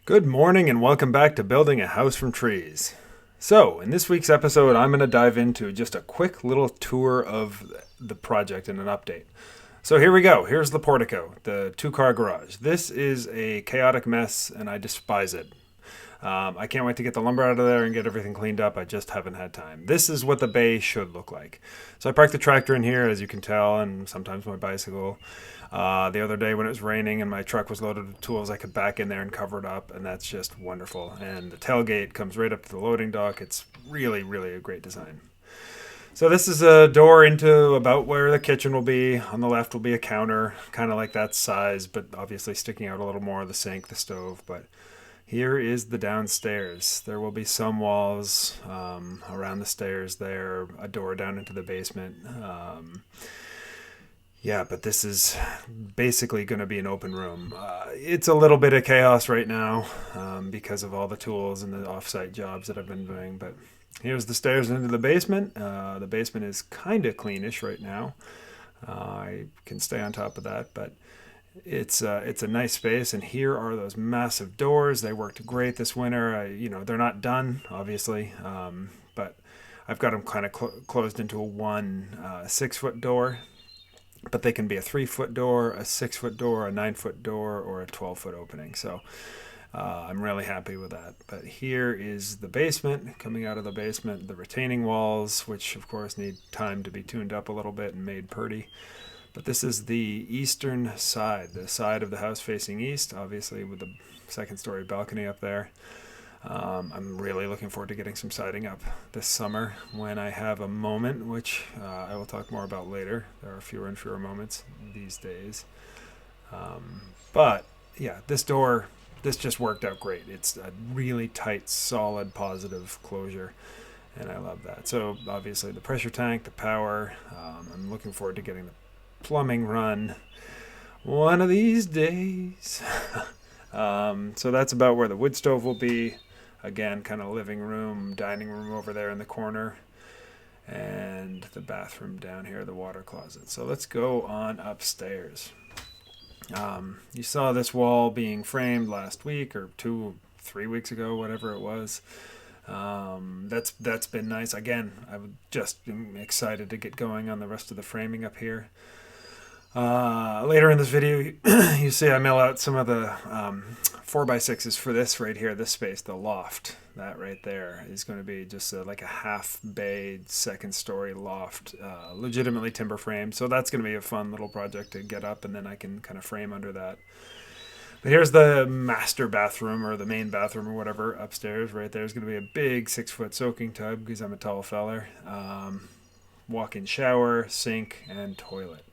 Good morning and welcome back to Building a House from Trees. So, in this week's episode, I'm going to dive into just a quick little tour of the project and an update. So, here we go. Here's the portico, the two-car garage. This is a chaotic mess and I despise it. I can't wait to get the lumber out of there and get everything cleaned up. I just haven't had time. This is what the bay should look like. So I parked the tractor in here, as you can tell, and sometimes my bicycle. The other day when it was raining and my truck was loaded with tools, I could back in there and cover it up, and that's just wonderful. And the tailgate comes right up to the loading dock. It's really, really a great design. So this is a door into about where the kitchen will be. On the left will be a counter, kind of like that size, but obviously sticking out a little more, the sink, the stove. But here is the downstairs. There will be some walls around the stairs there, a door down into the basement. But this is basically going to be an open room. It's a little bit of chaos right now because of all the tools and the offsite jobs that I've been doing. But here's the stairs into the basement. The basement is kind of cleanish right now. I can stay on top of that, but it's a nice space. And here are those massive doors. They worked great this winter. They're not done, obviously, but I've got them kind of closed into a 6-foot door. But they can be a 3-foot door, a 6-foot door, a 9-foot door, or a 12-foot opening. So I'm really happy with that. But here is the basement. Coming out of the basement, the retaining walls, which of course need time to be tuned up a little bit and made pretty. But this is the eastern side, the side of the house facing east, obviously with the second story balcony up there. I'm really looking forward to getting some siding up this summer when I have a moment, which I will talk more about later. There are fewer and fewer moments these days. This just worked out great. It's a really tight, solid, positive closure, and I love that. So obviously the pressure tank, the power, I'm looking forward to getting the plumbing run one of these days. So that's about where the wood stove will be. Again, kind of living room, dining room over there in the corner, and the bathroom down here, the water closet. So let's go on upstairs. You saw this wall being framed last week or 3 weeks ago, whatever it was. That's been nice. Again, I'm just excited to get going on the rest of the framing up here. Later in this video, you see I mill out some of the 4x6s for this right here, this space, the loft. That right there is going to be just like a half-bay second story loft, legitimately timber framed. So that's going to be a fun little project to get up, and then I can kind of frame under that. But here's the master bathroom, or the main bathroom, or whatever, upstairs. Right there is going to be a big 6-foot soaking tub because I'm a tall feller. Walk-in shower, sink, and toilet.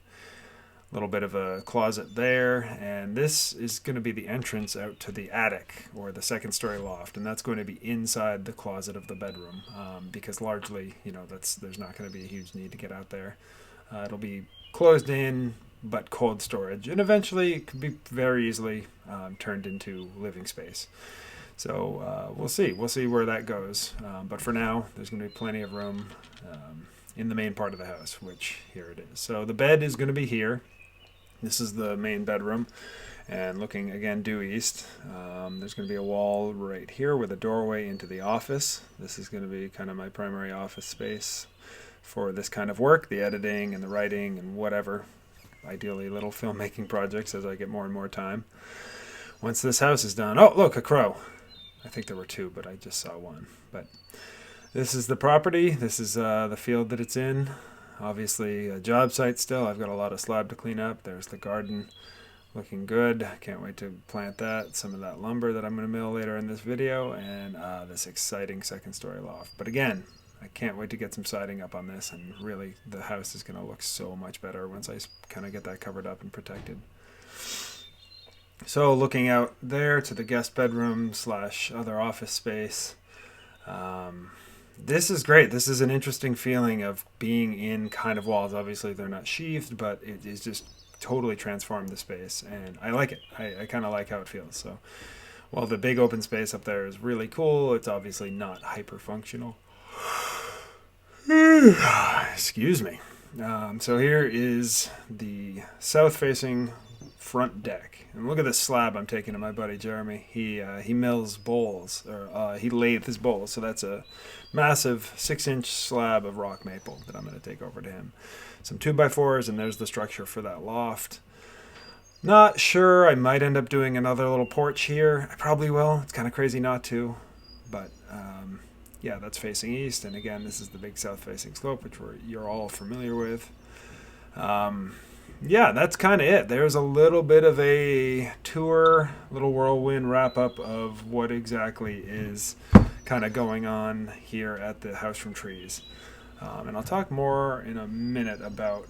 A little bit of a closet there, and this is going to be the entrance out to the attic, or the second story loft, and that's going to be inside the closet of the bedroom, because largely, there's not going to be a huge need to get out there. It'll be closed in, but cold storage, and eventually it could be very easily turned into living space. So we'll see where that goes, but for now there's going to be plenty of room in the main part of the house, which here it is. So the bed is going to be here. This is the main bedroom, and looking again due east, there's going to be a wall right here with a doorway into the office. This is going to be kind of my primary office space for this kind of work, the editing and the writing and whatever, ideally little filmmaking projects as I get more and more time. Once this house is done, oh look, a crow. I think there were 2, but I just saw 1. But this is the property. This is the field that it's in. Obviously a job site still. I've got a lot of slab to clean up. There's the garden looking good. Can't wait to plant that. Some of that lumber that I'm going to mill later in this video, and this exciting second story loft. But again, I can't wait to get some siding up on this, and really the house is going to look so much better once I kind of get that covered up and protected. So looking out there to the guest bedroom / other office space. This is great. This is an interesting feeling of being in kind of walls. Obviously, they're not sheathed, but it is just totally transformed the space, and I like it. I kind of like how it feels. So while the big open space up there is really cool, it's obviously not hyper-functional. Excuse me. So here is the south-facing front deck. And look at this slab I'm taking to my buddy Jeremy. He mills bowls, or he lathes his bowls. So that's a massive 6-inch slab of rock maple that I'm going to take over to him. Some 2x4s, and there's the structure for that loft. Not sure. I might end up doing another little porch here. I probably will. It's kind of crazy not to. But yeah, that's facing east. And again, this is the big south-facing slope, which you're all familiar with. Yeah, that's kind of it. There's a little bit of a tour, little whirlwind wrap-up of what exactly is kind of going on here at the House from Trees. And I'll talk more in a minute about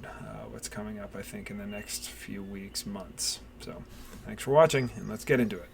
what's coming up, I think, in the next few weeks, months. So thanks for watching, and let's get into it.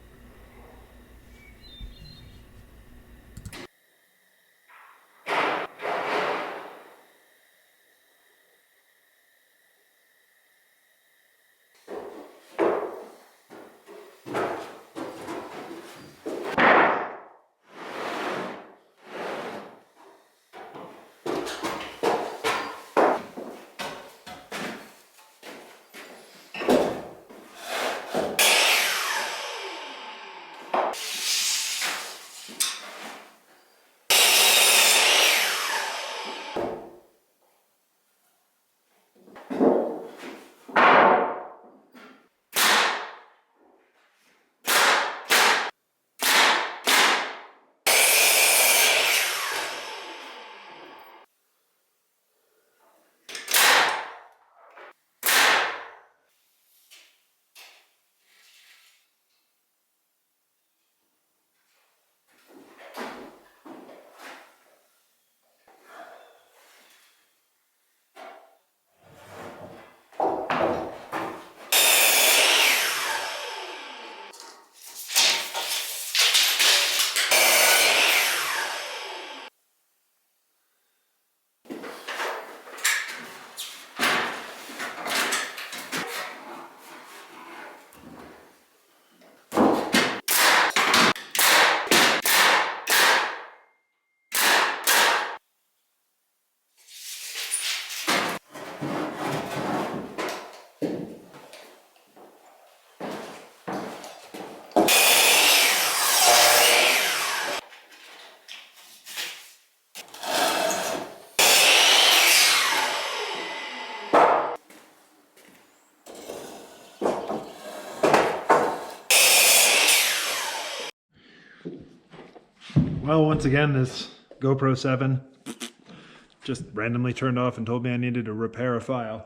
Well, once again, this GoPro 7 just randomly turned off and told me I needed to repair a file.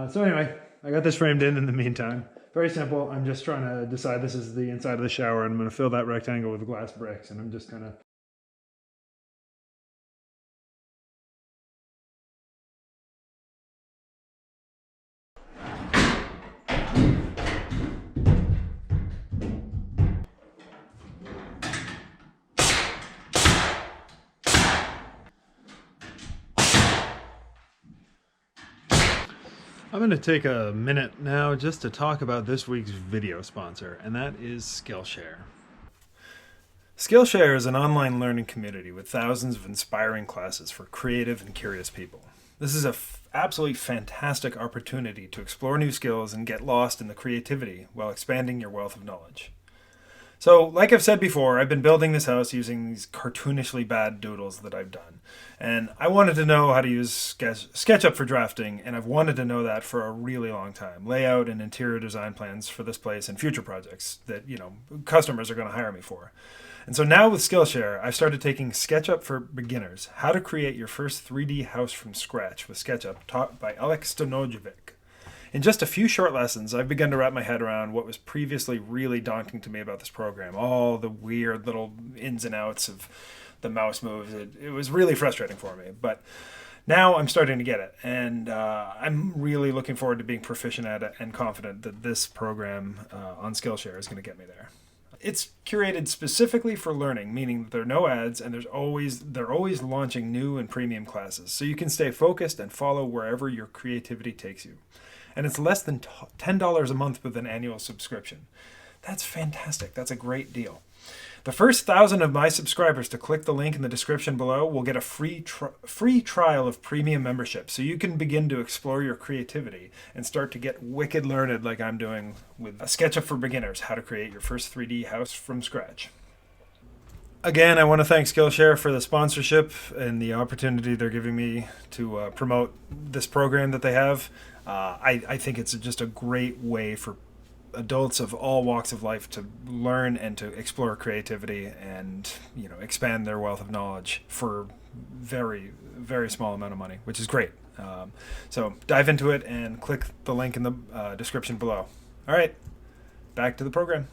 So anyway, I got this framed in the meantime. Very simple. I'm just trying to decide this is the inside of the shower, and I'm going to fill that rectangle with glass bricks, and I'm just going to I'm going to take a minute now just to talk about this week's video sponsor, and that is Skillshare. Skillshare is an online learning community with thousands of inspiring classes for creative and curious people. This is an absolutely fantastic opportunity to explore new skills and get lost in the creativity while expanding your wealth of knowledge. So, like I've said before, I've been building this house using these cartoonishly bad doodles that I've done. And I wanted to know how to use SketchUp for drafting, and I've wanted to know that for a really long time. Layout and interior design plans for this place and future projects that, customers are going to hire me for. And so now with Skillshare, I've started taking SketchUp for beginners, how to create your first 3D house from scratch with SketchUp, taught by Alex Stanojevic. In just a few short lessons, I've begun to wrap my head around what was previously really daunting to me about this program. All the weird little ins and outs of the mouse moves. It was really frustrating for me. But now I'm starting to get it. And I'm really looking forward to being proficient at it and confident that this program on Skillshare is going to get me there. It's curated specifically for learning, meaning that there are no ads and they're always launching new and premium classes. So you can stay focused and follow wherever your creativity takes you. And it's less than $10 a month with an annual subscription. That's fantastic. That's a great deal. The first 1,000 of my subscribers to click the link in the description below will get a free trial of premium membership, so you can begin to explore your creativity and start to get wicked learned like I'm doing with SketchUp for Beginners, how to create your first 3D house from scratch. Again, I want to thank Skillshare for the sponsorship and the opportunity they're giving me to promote this program that they have. I think it's just a great way for adults of all walks of life to learn and to explore creativity and, you know, expand their wealth of knowledge for very, very small amount of money, which is great. So dive into it and click the link in the description below. All right, back to the program.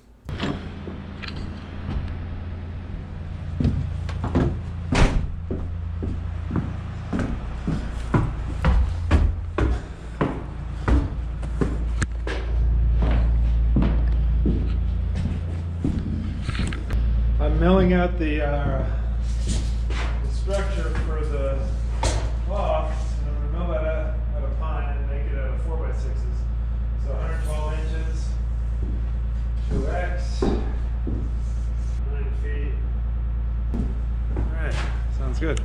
I'm milling out the structure for the cloth, and I'm going to mill that out of pine and make it out of 4x6s. So 112 inches, 2x, 9 feet. Alright, sounds good.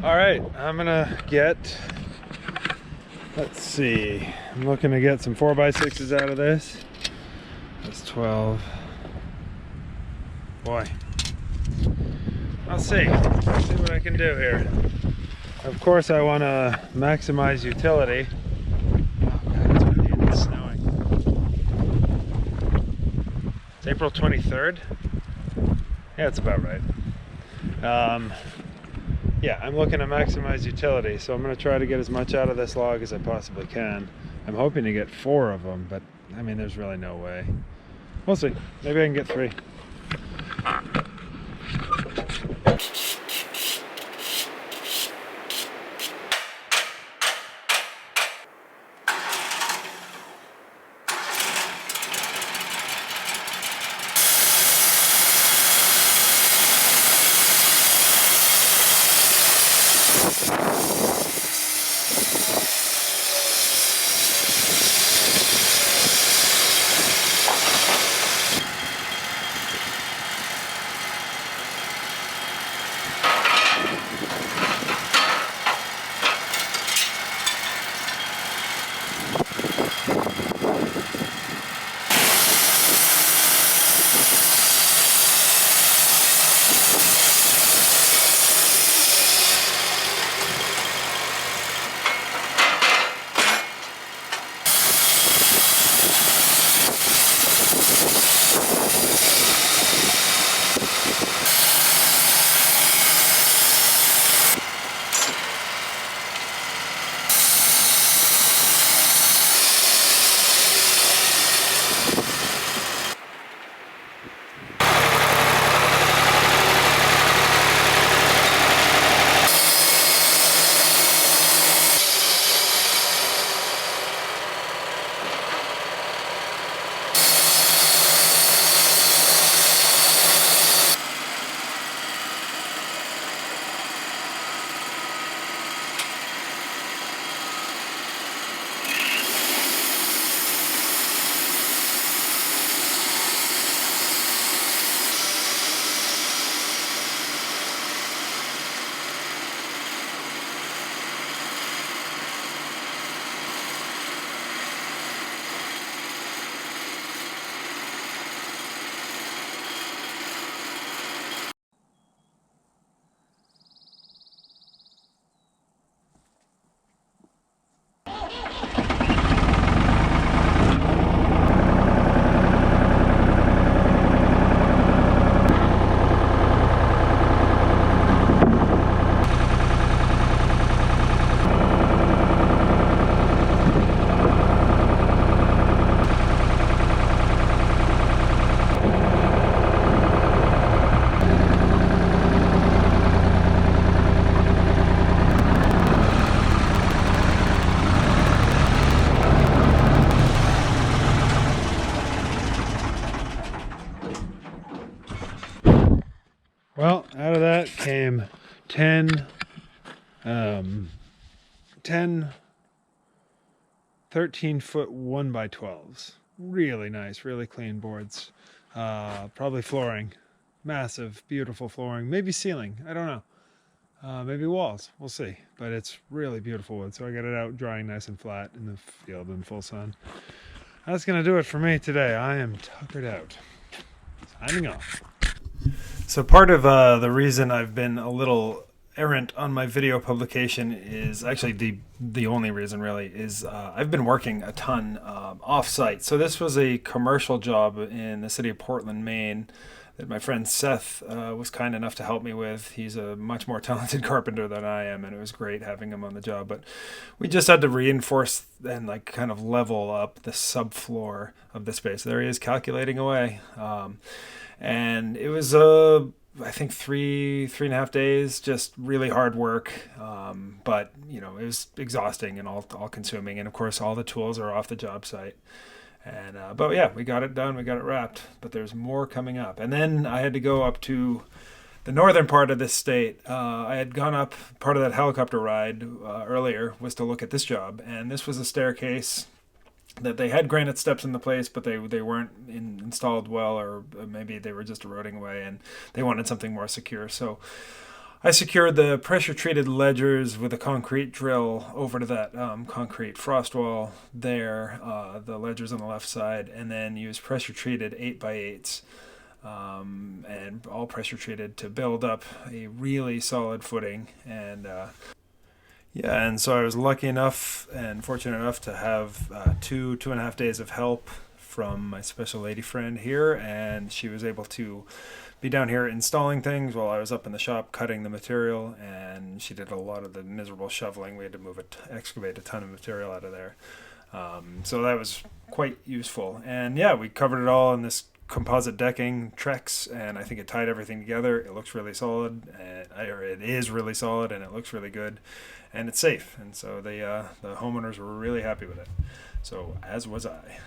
Alright, I'm gonna get, let's see, I'm looking to get some 4x6s out of this. That's 12. Boy. I'll see. Let's see what I can do here. Of course I want to maximize utility. Oh god, it's windy and it's snowing. It's April 23rd? Yeah, it's about right. Yeah, I'm looking to maximize utility, so I'm going to try to get as much out of this log as I possibly can. I'm hoping to get 4 of them, but I mean, there's really no way. We'll see. Maybe I can get 3. frame, 10 13-foot 1x12s. Really nice, really clean boards. Probably flooring. Massive, beautiful flooring. Maybe ceiling. I don't know. Maybe walls. We'll see. But it's really beautiful wood. So I got it out drying nice and flat in the field in full sun. That's going to do it for me today. I am tuckered out. Signing off. So part of the reason I've been a little errant on my video publication is actually the only reason really is I've been working a ton off-site. So this was a commercial job in the city of Portland, Maine that my friend Seth was kind enough to help me with. He's a much more talented carpenter than I am, and it was great having him on the job. But we just had to reinforce and like kind of level up the subfloor of the space. There he is calculating away. And it was I think 3.5 days, just really hard work. But you know, it was exhausting and all consuming. And of course, all the tools are off the job site. And but yeah, we got it done. We got it wrapped. But there's more coming up. And then I had to go up to the northern part of this state. I had gone up, part of that helicopter ride earlier was to look at this job. And this was a staircase that they had granite steps in the place, but they weren't installed well, or maybe they were just eroding away, and they wanted something more secure. So I secured the pressure-treated ledgers with a concrete drill over to that concrete frost wall there, the ledgers on the left side, and then used pressure-treated 8x8s, and all pressure-treated to build up a really solid footing. And yeah, and so I was lucky enough and fortunate enough to have 2.5 days of help from my special lady friend here, and she was able to be down here installing things while I was up in the shop cutting the material, and she did a lot of the miserable shoveling. We had to excavate a ton of material out of there. So that was quite useful. And yeah, we covered it all in this composite decking Trex, and I think it tied everything together. It looks really solid, or it is really solid, and it looks really good, and it's safe. And so the homeowners were really happy with it. So as was I.